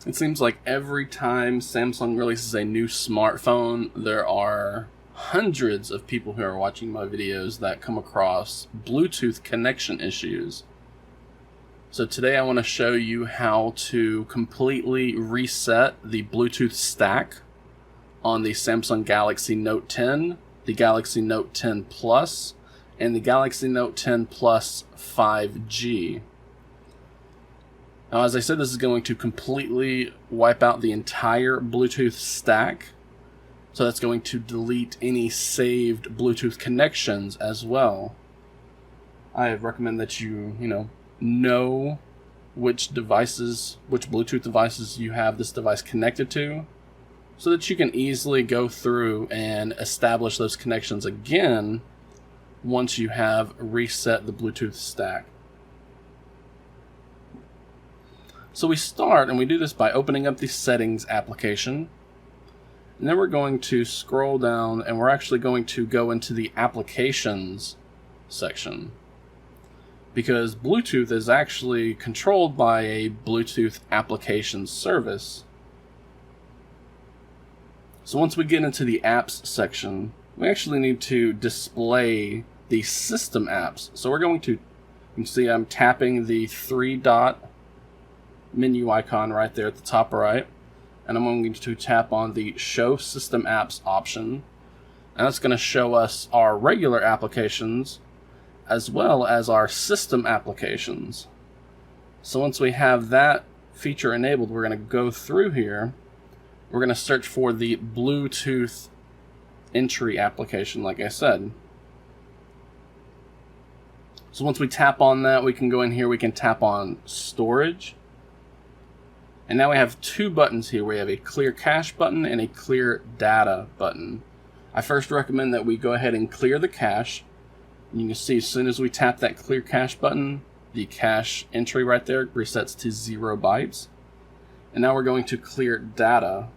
It seems like every time Samsung releases a new smartphone, there are hundreds of people who are watching my videos that come across Bluetooth connection issues. So today I want to show you how to completely reset the Bluetooth stack on the Samsung Galaxy Note 10, the Galaxy Note 10 Plus, and the Galaxy Note 10 Plus 5G. Now, as I said, this is going to completely wipe out the entire Bluetooth stack. So that's going to delete any saved Bluetooth connections as well. I recommend that you know which Bluetooth devices you have this device connected to, so that you can easily go through and establish those connections again once you have reset the Bluetooth stack. So we start, and we do this by opening up the Settings application, and then we're going to scroll down, and we're actually going to go into the Applications section, because Bluetooth is actually controlled by a Bluetooth application service. So once we get into the Apps section, we actually need to display the system apps. So we're going to, you can see I'm tapping the 3-dot menu icon right there at the top right, and I'm going to tap on the Show System Apps option, and that's going to show us our regular applications as well as our system applications. So once we have that feature enabled, we're going to go through here. We're going to search for the Bluetooth entry application, like I said. So once we tap on that, we can go in here, we can tap on Storage. And now we have two buttons here. We have a Clear Cache button and a Clear Data button. I first recommend that we go ahead and clear the cache. You can see as soon as we tap that Clear Cache button, the cache entry right there resets to 0 bytes. And now we're going to clear data.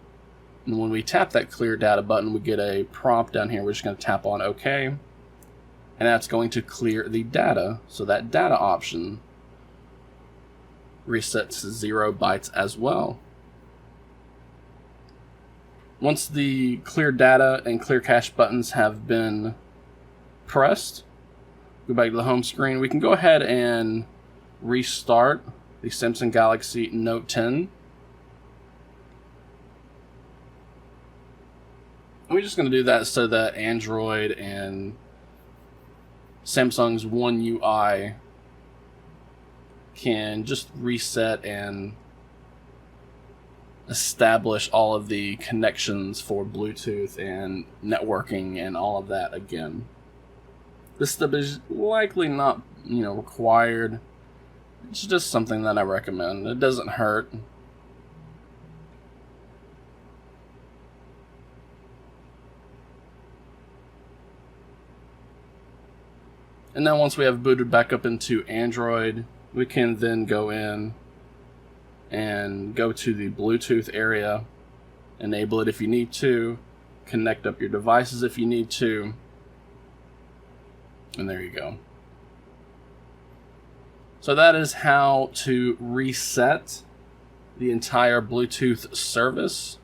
And when we tap that Clear Data button, we get a prompt down here. We're just going to tap on OK. And that's going to clear the data. So that data option resets to 0 bytes as well. Once the Clear Data and Clear Cache buttons have been pressed, go back to the home screen, we can go ahead and restart the Samsung Galaxy Note 10. And we're just going to do that so that Android and Samsung's One UI can just reset and establish all of the connections for Bluetooth and networking and all of that again. This step is likely not, required. It's just something that I recommend. It doesn't hurt. And now once we have booted back up into Android, we can then go in and go to the Bluetooth area, enable it if you need to, connect up your devices if you need to, and there you go. So that is how to reset the entire Bluetooth service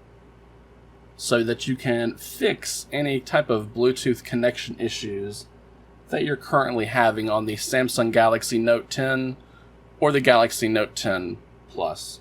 so that you can fix any type of Bluetooth connection issues that you're currently having on the Samsung Galaxy Note 10 or the Galaxy Note 10 Plus.